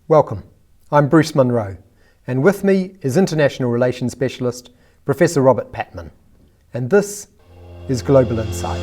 Welcome. I'm Bruce Munro, and with me is International Relations Specialist Professor Robert Patman, and this is Global Insight.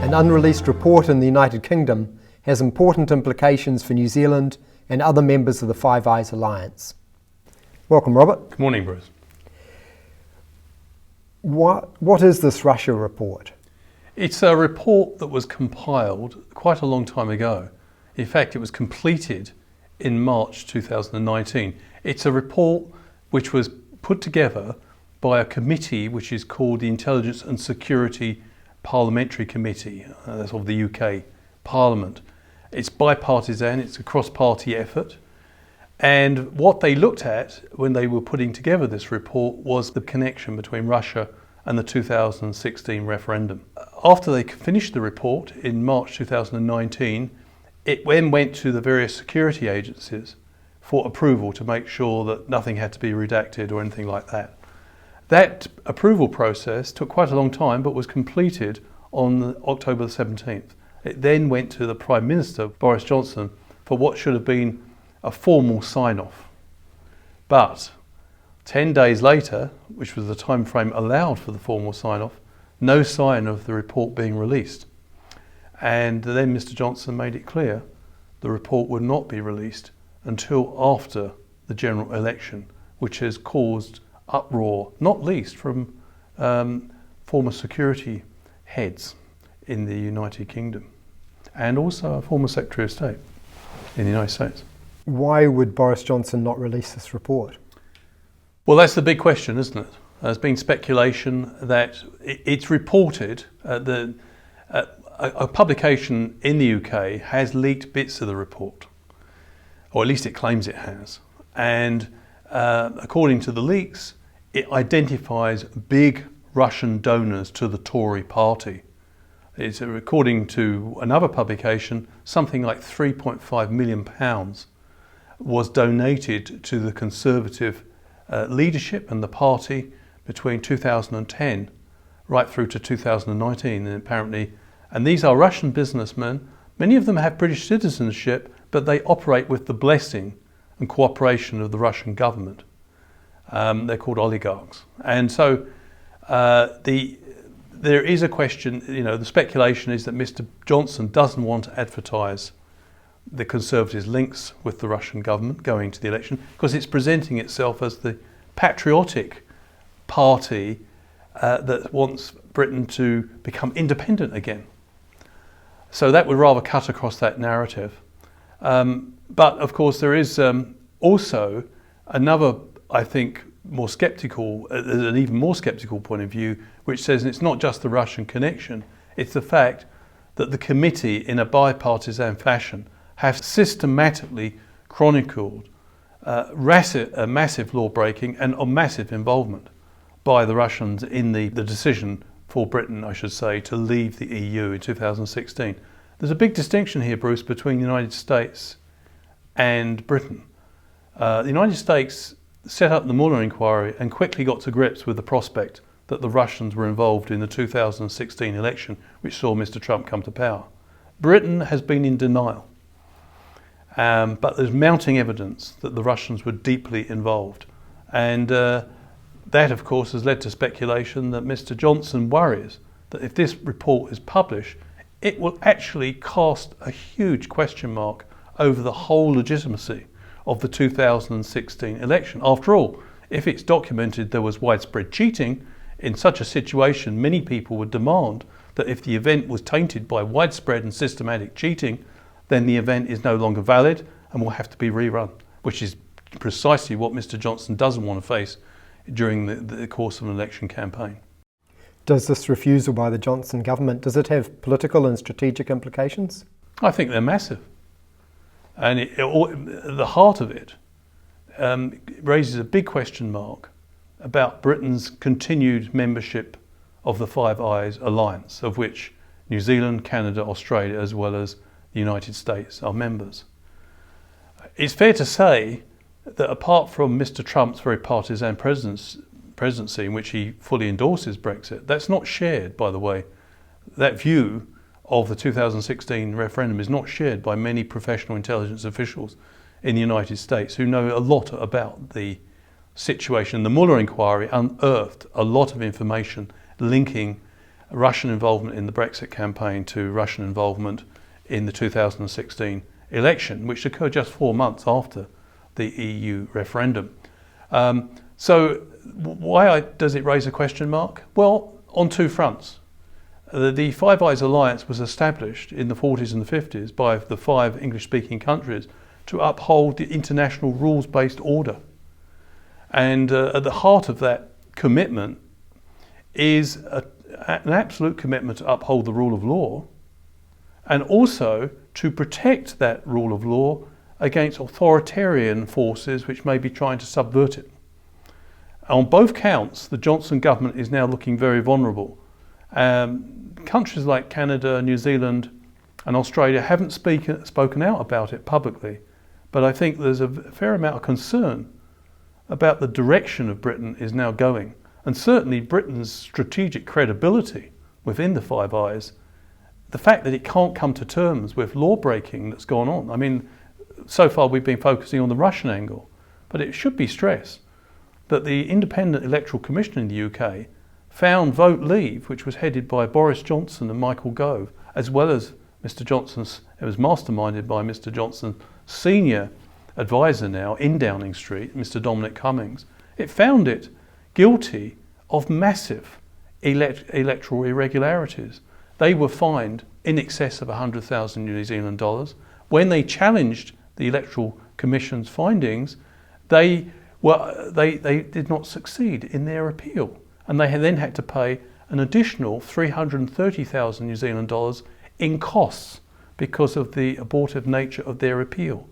An unreleased report in the United Kingdom has important implications for New Zealand and other members of the Five Eyes Alliance. Welcome, Robert. Good morning, Bruce. What is this Russia report? It's a report that was compiled quite a long time ago. In fact, it was completed in March 2019. It's a report which was put together by a committee which is called the Intelligence and Security Parliamentary Committee, that's of the UK Parliament. It's bipartisan, it's a cross-party effort. And what they looked at when they were putting together this report was the connection between Russia and the 2016 referendum. After they finished the report in March 2019, it then went to the various security agencies for approval to make sure that nothing had to be redacted or anything like that. That approval process took quite a long time, but was completed on October the 17th. It then went to the Prime Minister, Boris Johnson, for what should have been a formal sign-off. But 10 days later, which was the time frame allowed for the formal sign-off, no sign of the report being released. And then Mr. Johnson made it clear the report would not be released until after the general election, which has caused uproar, not least from former security heads in the United Kingdom, and also a former Secretary of State in the United States. Why would Boris Johnson not release this report? Well, that's the big question, isn't it? There's been speculation that it's reported that a publication in the UK has leaked bits of the report, or at least it claims it has. And according to the leaks, it identifies big Russian donors to the Tory party. It's, according to another publication, something like £3.5 million was donated to the Conservative leadership and the party between 2010 right through to 2019, and apparently, and these are Russian businessmen. Many of them have British citizenship, but they operate with the blessing and cooperation of the Russian government. They're called oligarchs, and so there is a question. The speculation is that Mr. Johnson doesn't want to advertise the Conservatives' links with the Russian government going to the election, because it's presenting itself as the patriotic party that wants Britain to become independent again. So that would rather cut across that narrative. But of course there is also another, I think, more sceptical, an even more sceptical point of view, which says it's not just the Russian connection, it's the fact that the committee, in a bipartisan fashion, have systematically chronicled massive law breaking and massive involvement by the Russians in the decision for Britain, I should say, to leave the EU in 2016. There's a big distinction here, Bruce, between the United States and Britain. The United States set up the Munro inquiry and quickly got to grips with the prospect that the Russians were involved in the 2016 election, which saw Mr. Trump come to power. Britain has been in denial. But there's mounting evidence that the Russians were deeply involved. And that, of course, has led to speculation that Mr. Johnson worries that if this report is published, it will actually cast a huge question mark over the whole legitimacy of the 2016 election. After all, if it's documented there was widespread cheating, in such a situation, many people would demand that if the event was tainted by widespread and systematic cheating, then the event is no longer valid and will have to be rerun, which is precisely what Mr. Johnson doesn't want to face during the course of an election campaign. Does this refusal by the Johnson government, does it have political and strategic implications? I think they're massive. And at the heart of it raises a big question mark about Britain's continued membership of the Five Eyes Alliance, of which New Zealand, Canada, Australia, as well as the United States are members. It's fair to say that apart from Mr. Trump's very partisan presidency in which he fully endorses Brexit, that's not shared, by the way. That view of the 2016 referendum is not shared by many professional intelligence officials in the United States who know a lot about the situation. The Munro inquiry unearthed a lot of information linking Russian involvement in the Brexit campaign to Russian involvement in the 2016 election, which occurred just 4 months after the EU referendum. So why does it raise a question mark? Well, on two fronts. The Five Eyes Alliance was established in the 40s and the 50s by the 5 English-speaking countries to uphold the international rules-based order. And at the heart of that commitment is an absolute commitment to uphold the rule of law, and also to protect that rule of law against authoritarian forces which may be trying to subvert it. On both counts, the Johnson government is now looking very vulnerable. Countries like Canada, New Zealand and Australia haven't spoken out about it publicly, but I think there's a fair amount of concern about the direction of Britain is now going, and certainly Britain's strategic credibility within the Five Eyes, the fact that it can't come to terms with law breaking that's gone on. I mean, so far we've been focusing on the Russian angle, but it should be stressed that the Independent Electoral Commission in the UK found Vote Leave, which was headed by Boris Johnson and Michael Gove, as well as Mr Johnson's, it was masterminded by Mr Johnson's senior advisor now in Downing Street, Mr Dominic Cummings. It found it guilty of massive electoral irregularities. They were fined in excess of 100,000 New Zealand dollars. When they challenged the Electoral Commission's findings, they did not succeed in their appeal, and they then had to pay an additional 330,000 New Zealand dollars in costs because of the abortive nature of their appeal.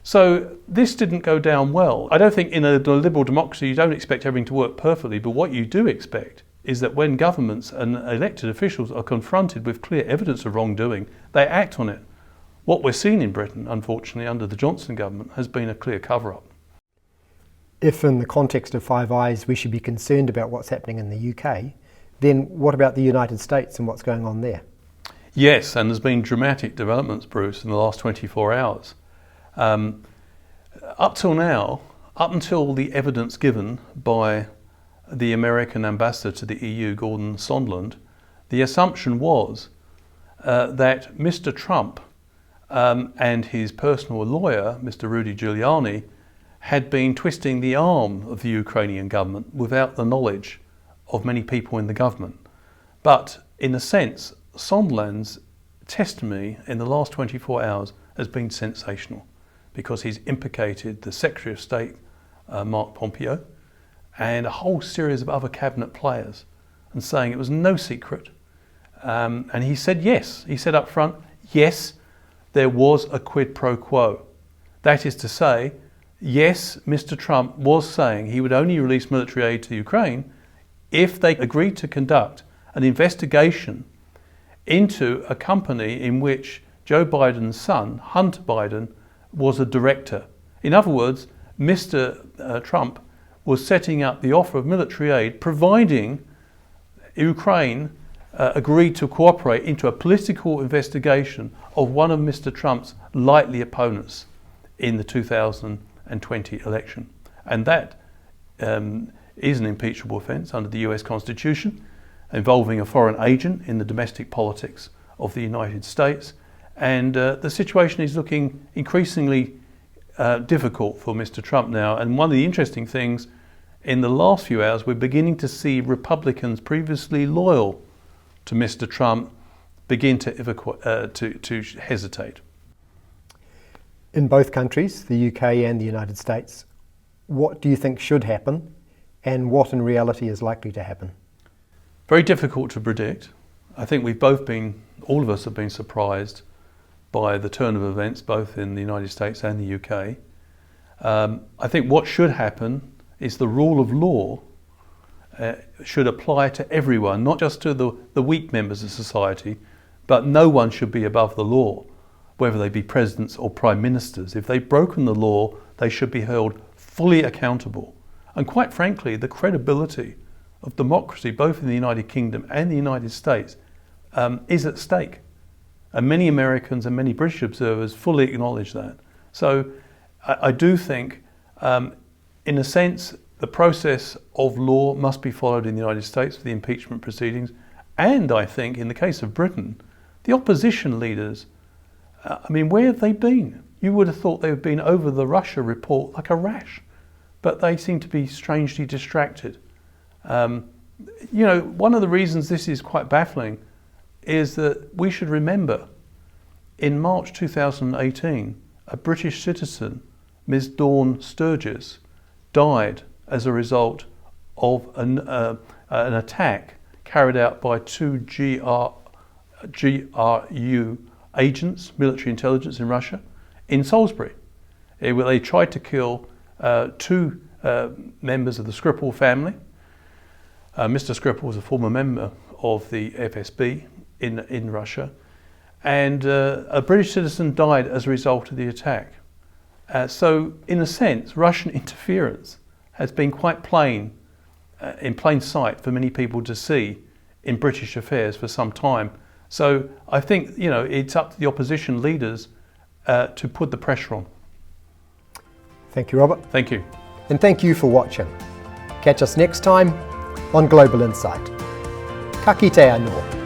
So this didn't go down well. I don't think in a liberal democracy you don't expect everything to work perfectly, but what you do expect is that when governments and elected officials are confronted with clear evidence of wrongdoing, they act on it. What we're seeing in Britain, unfortunately, under the Johnson government, has been a clear cover-up. If in the context of Five Eyes we should be concerned about what's happening in the UK, then what about the United States and what's going on there? Yes, and there's been dramatic developments, Bruce, in the last 24 hours. Up till now, up until the evidence given by the American ambassador to the EU, Gordon Sondland, the assumption was that Mr Trump and his personal lawyer, Mr Rudy Giuliani, had been twisting the arm of the Ukrainian government without the knowledge of many people in the government. But in a sense, Sondland's testimony in the last 24 hours has been sensational, because he's implicated the Secretary of State, Mark Pompeo, and a whole series of other cabinet players, and saying it was no secret. And he said yes, he said up front, yes, there was a quid pro quo. That is to say, yes, Mr Trump was saying he would only release military aid to Ukraine if they agreed to conduct an investigation into a company in which Joe Biden's son, Hunter Biden, was a director. In other words, Mr Trump was setting up the offer of military aid providing Ukraine agreed to cooperate into a political investigation of one of Mr Trump's likely opponents in the 2020 election. And that is an impeachable offence under the US Constitution, involving a foreign agent in the domestic politics of the United States. And the situation is looking increasingly difficult for Mr Trump now. And one of the interesting things, in the last few hours, we're beginning to see Republicans previously loyal to Mr Trump begin to hesitate. In both countries, the UK and the United States, what do you think should happen, and what in reality is likely to happen? Very difficult to predict. I think all of us have been surprised by the turn of events, both in the United States and the UK. I think what should happen is the rule of law should apply to everyone, not just to the weak members of society, but no one should be above the law, whether they be presidents or prime ministers. If they've broken the law, they should be held fully accountable. And quite frankly, the credibility of democracy, both in the United Kingdom and the United States, is at stake. And many Americans and many British observers fully acknowledge that. So I do think, in a sense, the process of law must be followed in the United States for the impeachment proceedings. And I think, in the case of Britain, the opposition leaders, where have they been? You would have thought they would have been over the Russia report like a rash, but they seem to be strangely distracted. One of the reasons this is quite baffling is that we should remember in March 2018, a British citizen, Ms. Dawn Sturgis, died as a result of an attack carried out by two GRU agents, military intelligence in Russia, in Salisbury. They tried to kill two members of the Skripal family. Mr. Skripal was a former member of the FSB in Russia, and a British citizen died as a result of the attack. So, in a sense, Russian interference has been quite plain, in plain sight for many people to see in British affairs for some time. So I think, it's up to the opposition leaders to put the pressure on. Thank you, Robert. Thank you. And thank you for watching. Catch us next time on Global Insight. Ka kite anō.